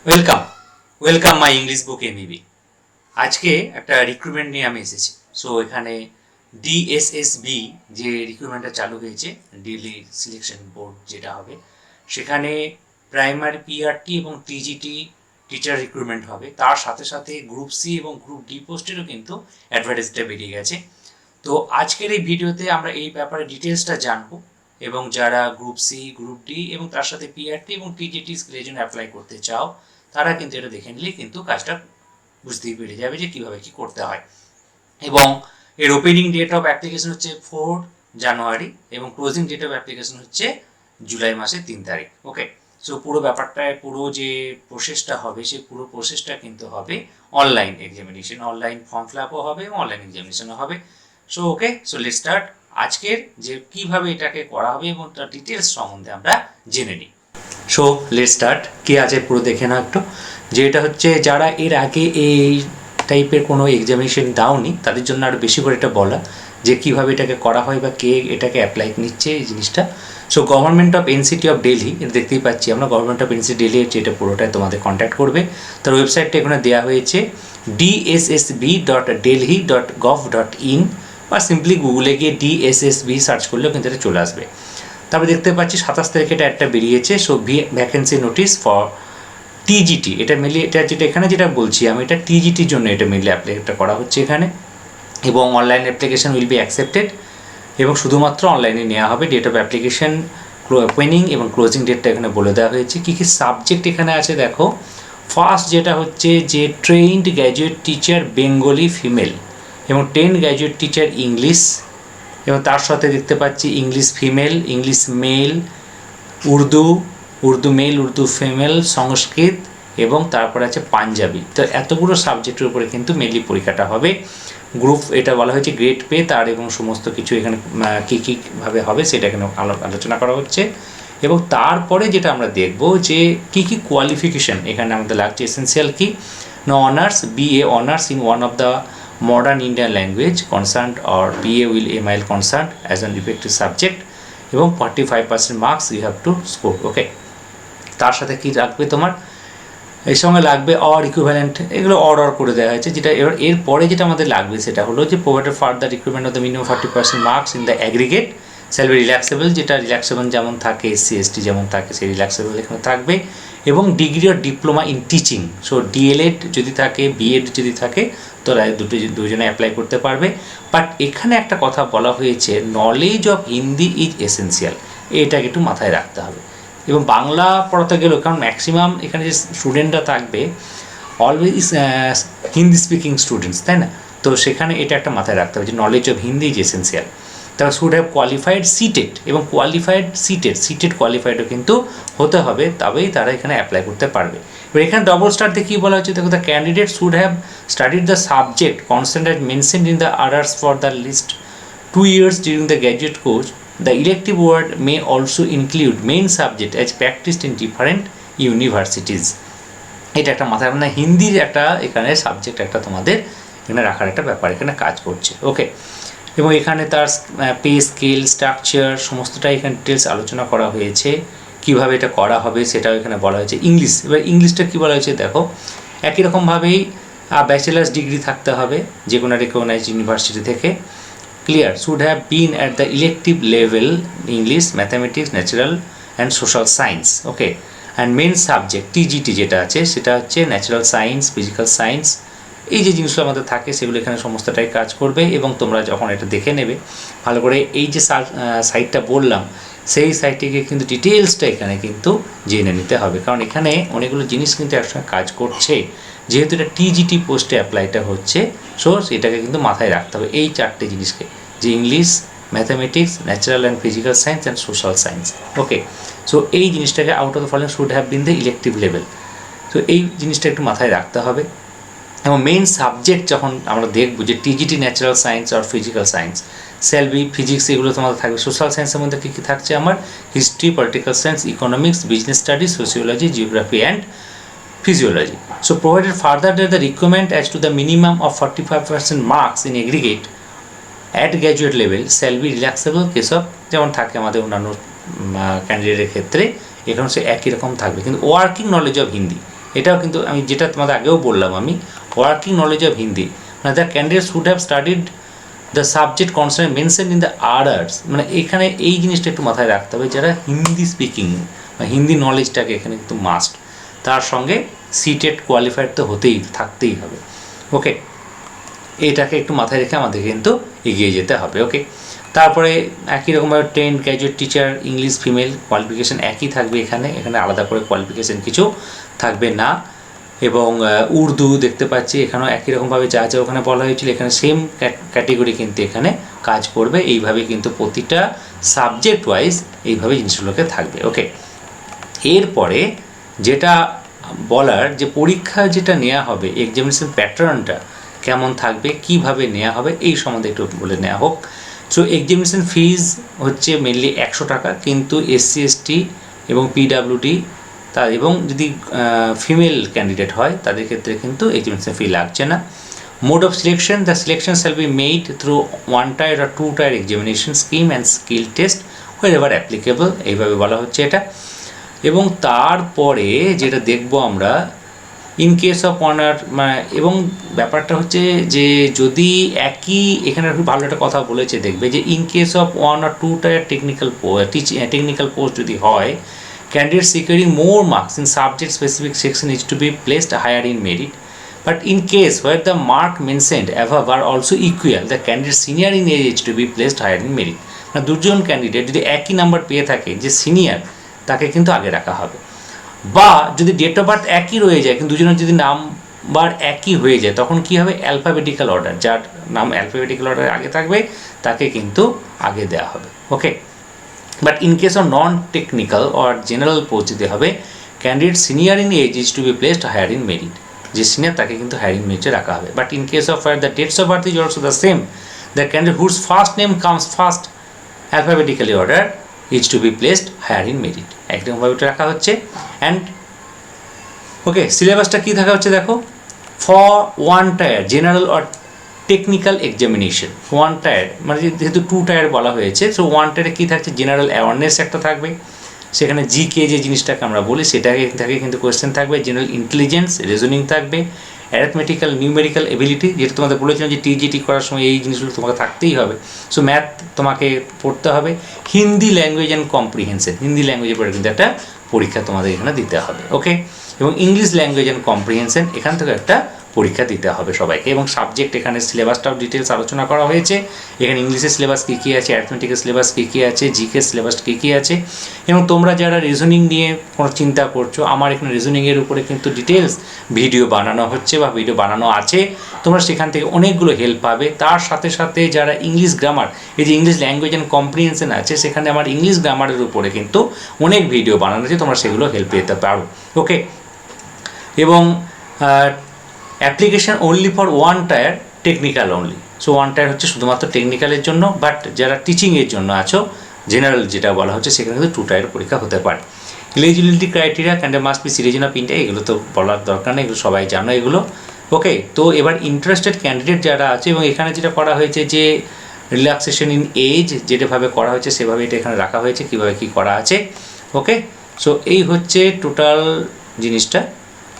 Welcome welcome my English book এমবিবি। আজকে একটা রিক্রুটমেন্ট নিয়ে আমি এসেছি। সো এখানে ডিএসএসবি যে রিক্রুটমেন্টটা চালু হয়েছে, দিল্লি সিলেকশন বোর্ড যেটা হবে, সেখানে প্রাইমারি পিআরটি এবং টিজিটি টিচার রিক্রুটমেন্ট হবে। তার সাথে সাথে গ্রুপ সি এবং গ্রুপ ডি পোস্টেরও কিন্তু অ্যাডভার্টাইজটা বেরিয়ে গেছে। তো আজকের এই ভিডিওতে আমরা এই ব্যাপারে ডিটেলসটা জানবো, এবং যারা গ্রুপ সি, গ্রুপ ডি এবং তার সাথে পিআরটি এবং টিজিটি স্কিলের জন্য অ্যাপ্লাই করতে চাও, তারা কিন্তু এটা দেখে নিলেই কিন্তু কাজটা বুঝতেই পেরে যাবে যে কীভাবে কী করতে হয়। এবং এর ওপেনিং ডেট অফ অ্যাপ্লিকেশন হচ্ছে 4 জানুয়ারি এবং ক্লোজিং ডেট অফ অ্যাপ্লিকেশন হচ্ছে জুলাই মাসের 3 তারিখ। ওকে, সো পুরো ব্যাপারটায় পুরো যে প্রসেসটা হবে, সেই পুরো প্রসেসটা কিন্তু হবে online examination, online form fill আপও হবে এবং অনলাইন এক্সামিনেশনও হবে। So okay, so let's start. আজকের যে কীভাবে এটাকে করা হবে এবং তার ডিটেলস সম্বন্ধে আমরা জেনে নিই। So let's start. কে আছে পুরো দেখে নাও একটু। যে এটা হচ্ছে যারা এর আগে এই টাইপের কোনো এক্সামিনেশন দাওনি, তাদের জন্য আরও বেশি করে এটা বলা যে কীভাবে এটাকে করা হয় বা কে এটাকে অ্যাপ্লাই নিচ্ছে এই জিনিসটা। So government of NCT of Delhi, এটা দেখতেই পাচ্ছি আমরা, গভর্নমেন্ট অফ এনসিটি দিল্লি হচ্ছে এটা, পুরোটাই তোমাদের কন্ট্যাক্ট করবে। তার ওয়েবসাইটটা এখানে দেওয়া হয়েছে dssb.delhi.gov.in, বা সিম্পলি গুগলে গিয়ে ডিএসএসবি সার্চ করলেও কিন্তু এটা চলে আসবে। তারপরে দেখতে পাচ্ছি 27 তারিখে এটা একটা বেরিয়েছে। So vacancy notice for TGT, এটা মেনলি এটা যেটা এখানে যেটা বলছি আমি, এটা টিজিটির জন্য এটা মেনলি অ্যাপ্লাইটা করা হচ্ছে এখানে। এবং online application will be accepted, এবং শুধুমাত্র অনলাইনে নেওয়া হবে। ডেট অফ অ্যাপ্লিকেশন, ওপেনিং এবং ক্লোজিং ডেটটা এখানে বলে দেওয়া হয়েছে। কী কী সাবজেক্ট এখানে আছে দেখো। ফার্স্ট যেটা হচ্ছে যে trained graduate teacher Bengali female, এবং 10 গ্র্যাজুয়েট টিচার ইংলিশ, এবং তার সাথে দেখতে পাচ্ছি English female, English male, Urdu male, Urdu female, Sanskrit, এবং তারপরে আছে পাঞ্জাবি। তো এতগুলো সাবজেক্টের উপরে কিন্তু মেনলি পরীক্ষাটা হবে। গ্রুপ এটা বলা হয়েছে গ্রেড পে তার, এবং সমস্ত কিছু এখানে কী কীভাবে হবে সেটা এখানে আলোচনা করা হচ্ছে। এবং তারপরে যেটা আমরা দেখব যে কী কী কোয়ালিফিকেশান এখানে আমাদের লাগছে। এসেন্সিয়াল কি না, honours, BA honours in one of the modern Indian language concerned, or BA will MIL concerned as an effective subject, এবং 45% marks you have to score. Okay, তার সাথে কি রাখবে তোমার, এর সঙ্গে লাগবে অর ইকুইভ্যালেন্ট, এগুলো অর্ডার করে দেওয়া হয়েছে। যেটা এরপরে যেটা আমাদের লাগবে সেটা হলো যে provided for the recruitment of the minimum 40% marks in the aggregate shall be relaxable, যেটা রিল্যাক্সেবল যেমন থাকে SC/ST যেমন থাকে সেই রিল্যাক্সেবল এখানে থাকবে। এবং degree or diploma in teaching, so DLED যদি থাকে, BEd যদি থাকে, তো দুজনে অ্যাপ্লাই করতে পারবে। বাট এখানে একটা কথা বলা হয়েছে, knowledge of Hindi is essential, এটাকে একটু মাথায় রাখতে হবে। এবং বাংলা পড়াতে গেলেও, কারণ ম্যাক্সিমাম এখানে যে স্টুডেন্টরা থাকবে অলওয়েজ হিন্দি স্পিকিং স্টুডেন্টস, তাই না? তো সেখানে এটা একটা মাথায় রাখতে হবে যে knowledge of Hindi is essential. তারা শুড হ্যাভ কোয়ালিফাইড সিটেড, এবং কোয়ালিফাইড সিটেড কোয়ালিফাইডও কিন্তু হতে হবে, তবেই তারা এখানে অ্যাপ্লাই করতে পারবে। এবার এখানে ডবল স্টার দিয়ে কী বলা হচ্ছে দেখো, the candidate should have studied the subject concerned as mentioned in the others for the list 2 years during the graduate course. The elective word may also include main subject as practiced in different universities. এটা একটা মাথায়, মানে হিন্দির একটা এখানে subject একটা তোমাদের এখানে রাখার একটা ব্যাপার এখানে কাজ করছে। ওকে, এবং এখানে তার পে স্কেল, স্ট্রাকচার সমস্তটাই এখানে ডিটেলস আলোচনা করা হয়েছে। কীভাবে এটা করা হবে সেটাও এখানে বলা হয়েছে। ইংলিশ, এবার ইংলিশটা কী বলা হয়েছে দেখো, একই রকমভাবেই ব্যাচেলার্স ডিগ্রি থাকতে হবে যে কোনো রেকগনাইজড ইউনিভার্সিটি থেকে। Clear, should have been at the elective level English, mathematics, natural and social science. Okay, and main subject TGT যেটা আছে সেটা হচ্ছে ন্যাচারাল সায়েন্স, ফিজিক্যাল সায়েন্স, এই যে জিনিসগুলো আমাদের থাকে সেগুলো এখানে সমস্তটাই কাজ করবে। এবং তোমরা যখন এটা দেখে নেবে ভালো করে, এই যে সাইটটা বললাম সেই সাইটটিকে কিন্তু ডিটেলসটা এখানে কিন্তু জেনে নিতে হবে, কারণ এখানে অনেকগুলো জিনিস কিন্তু একসঙ্গে কাজ করছে। যেহেতু এটা টিজিটি পোস্টে অ্যাপ্লাইটা হচ্ছে, সো এটাকে কিন্তু মাথায় রাখতে হবে এই 4টে জিনিসকে, যে English, mathematics, natural and physical science and social science. Okay, so এই জিনিসটাকে out of the following should have been the elective level, তো এই জিনিসটা একটু মাথায় রাখতে হবে। এবং মেইন সাবজেক্ট যখন আমরা দেখব যে টিজিটি ন্যাচারাল সায়েন্স আর ফিজিক্যাল সায়েন্স, সেলবি ফিজিক্স, এগুলো তোমাদের থাকবে। সোশ্যাল সায়েন্সের মধ্যে কী কী থাকছে আমার, history, political science, economics, business studies, sociology, geography and physiology. So provided further that the requirement as to the minimum of 45% marks in aggregate at graduate level shall be relaxable case of, যেমন থাকে আমাদের অন্যান্য ক্যান্ডিডেটের ক্ষেত্রে, এখানে সে একই রকম থাকবে, কিন্তু ওয়ার্কিং নলেজ অফ হিন্দি এটাও কিন্তু আমি যেটা তোমাদের আগেও বললাম, আমি ওয়ার্কিং নলেজ অফ হিন্দি, মানে the candidates should have studied the subject concern mention in the others, মানে এখানে এই জিনিসটা একটু মাথায় রাখতে হবে, যারা হিন্দি স্পিকিং বা হিন্দি নলেজটাকে এখানে কিন্তু মাস্ট, তার সঙ্গে সিটেট কোয়ালিফাইড তো থাকতেই হবে। ওকে, এটাকে একটু মাথায় রেখে আমাদের কিন্তু এগিয়ে যেতে হবে। ওকে, তারপরে একই রকমভাবে trend graduate teacher English female qualification একই থাকবে, এখানে আলাদা করে কোয়ালিফিকেশান কিছু থাকবে না। এবং উর্দু দেখতে পাচ্ছি এখানেও একই রকমভাবে যা যা ওখানে বলা হয়েছিল এখানে সেম ক্যাটেগরি কিন্তু এখানে কাজ করবে, এইভাবে কিন্তু প্রতিটা সাবজেক্ট ওয়াইজ এইভাবে জিনিসগুলোকে থাকবে। ওকে, এরপরে যেটা বলার যে পরীক্ষা যেটা নেওয়া হবে, এক্সামিনেশন প্যাটার্নটা কেমন থাকবে, কিভাবে নেওয়া হবে, এই সম্বন্ধে একটু বলে নেওয়া হোক। সো এক্সামিনেশন ফিজ হচ্ছে মেনলি 100 টাকা, কিন্তু SC ST এবং PWD এবং যদি ফিমেল ক্যান্ডিডেট হয় তাদের ক্ষেত্রে কিন্তু এক্সামিনেশন ফি লাগছে না। Mode of selection, the selection shall be made through 1 tyre or 2 tyre examination scheme and skill test wherever applicable, এইভাবে বলা হচ্ছে এটা। এবং তারপরে যেটা দেখব আমরা, ইন কেস অফ অনার, এবং ব্যাপারটা হচ্ছে যে যদি একই, এখানে ভালো একটা কথা বলেছে, দেখবে যে in case of 1 or 2 tyre technical post যদি হয়, candidates securing more marks in subject specific section is to be placed higher in merit, but in case where the mark mentioned above are also equal, the candidate senior in age is to be placed higher in merit. মানে দুজন candidate যদি একই number পেয়ে থাকে, যে senior তাকে কিন্তু আগে রাখা হবে, বা যদি ডেট অফ বার্থ একই রয়ে যায় কিন্তু দুজনের যদি নাম্বার একই হয়ে যায়, তখন কি হবে, অ্যালফাবেটিক্যাল অর্ডার, যার নাম অ্যালফাবেটিক্যাল অর্ডারে আগে থাকবে তাকে কিন্তু আগে দেওয়া হবে। Okay, but in case of non technical or general post দিতে হবে, candidate senior in age is to be placed higher in merit, যে সিনিয়র তাকে কিন্তু হায়ার ইন মেরিটে রাখা হবে। But in case of the dates of birth is also the same, the candidate whose first name comes first alphabetically order is to be placed higher in merit, একরকমভাবে এটা রাখা হচ্ছে। And okay, সিলেবাসটা কী থাকা হচ্ছে দেখো, for 1 tyre general or technical examination, 1 tyre মানে যেহেতু 2 টায়ার বলা হয়েছে, সো 1 টায়ারে কী থাকছে, জেনারেল অ্যাওয়ারনেস একটা থাকবে, সেখানে জিকে যে জিনিসটাকে আমরা বলি সেটাকে থেকে কিন্তু কোয়েশ্চেন থাকবে, জেনারেল ইন্টেলিজেন্স রিজনিং থাকবে, অ্যারিথমেটিক্যাল নিউমেরিক্যাল এবিলিটি, যেটা তোমাদের বলেছিলাম যে TGT করার সময় এই জিনিসগুলো তোমাকে থাকতেই হবে। সো ম্যাথ তোমাকে পড়তে হবে, Hindi language and comprehension, Hindi ল্যাঙ্গুয়েজের পরে কিন্তু একটা পরীক্ষা তোমাদের এখানে দিতে হবে। ওকে, এবং ইংলিশ ল্যাঙ্গুয়েজ অ্যান্ড কম্প্রিহেনশন এখান থেকে একটা পরীক্ষা দিতে হবে সবাইকে। এবং সাবজেক্ট এখানে সিলেবাসটাও ডিটেলস আলোচনা করা হয়েছে, এখানে ইংলিশের সিলেবাস কী কী আছে, অ্যারিথমেটিকের সিলেবাস কী কী আছে, জিকে সিলেবাস কী কী আছে। এবং তোমরা যারা রিজনিং নিয়ে কোনো চিন্তা করছো, আমার এখানে রিজনিংয়ের উপরে কিন্তু ডিটেলস ভিডিও বানানো হচ্ছে বা ভিডিও বানানো আছে, তোমরা সেখান থেকে অনেকগুলো হেল্প পাবে। তার সাথে সাথে যারা ইংলিশ গ্রামার, এই যে ইংলিশ ল্যাঙ্গুয়েজ অ্যান্ড কম্প্রিহেনশন আছে, সেখানে আমার ইংলিশ গ্রামারের উপরে কিন্তু অনেক ভিডিও বানানো আছে, তোমরা সেগুলো হেল্প পেতে পারো। ওকে, এবং application only for 1 tyre technical only, so 1 tyre হচ্ছে শুধুমাত্র টেকনিক্যালের জন্য, বাট যারা টিচিংয়ের জন্য আছো জেনারেল যেটা বলা হচ্ছে সেখানে কিন্তু 2 টায়ার পরীক্ষা হতে পারে। Eligibility criteria candidate must be citizen of India, এগুলো তো বলার দরকার নেই, এগুলো সবাই জানো এগুলো। ওকে, তো এবার ইন্টারেস্টেড ক্যান্ডিডেট যারা আছে, এবং এখানে যেটা করা হয়েছে যে রিল্যাক্সেশন ইন এজ যেটাভাবে করা হয়েছে সেভাবে এটা এখানে রাখা হয়েছে, কীভাবে কী করা আছে। ওকে, সো এই হচ্ছে টোটাল জিনিসটা।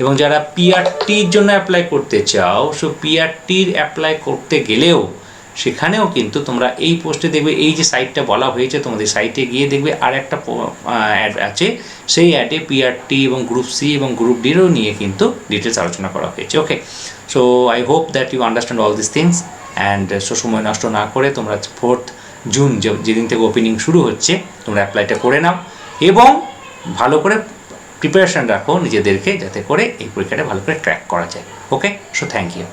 এবং যারা PRTর জন্য অ্যাপ্লাই করতে চাও, সো PRTর অ্যাপ্লাই করতে গেলেও সেখানেও কিন্তু তোমরা এই পোস্টে দেখবে, এই যে সাইটটা বলা হয়েছে তোমাদের সাইটে গিয়ে দেখবে আর একটা অ্যাড আছে, সেই অ্যাডে PRT এবং গ্রুপ C এবং গ্রুপ Dরও নিয়ে কিন্তু ডিটেলস আলোচনা করা হয়েছে। Okay, so I hope that you understand all this things and so সময় নষ্ট না করে তোমরা 4th জুন যেদিন থেকে ওপেনিং শুরু হচ্ছে তোমরা অ্যাপ্লাইটা করে নাও, এবং ভালো করে প্রিপারেশান রাখো নিজেদেরকে, যাতে করে এই পরীক্ষাটা ভালো করে ক্র্যাক করা যায়। ওকে, সো থ্যাংক ইউ।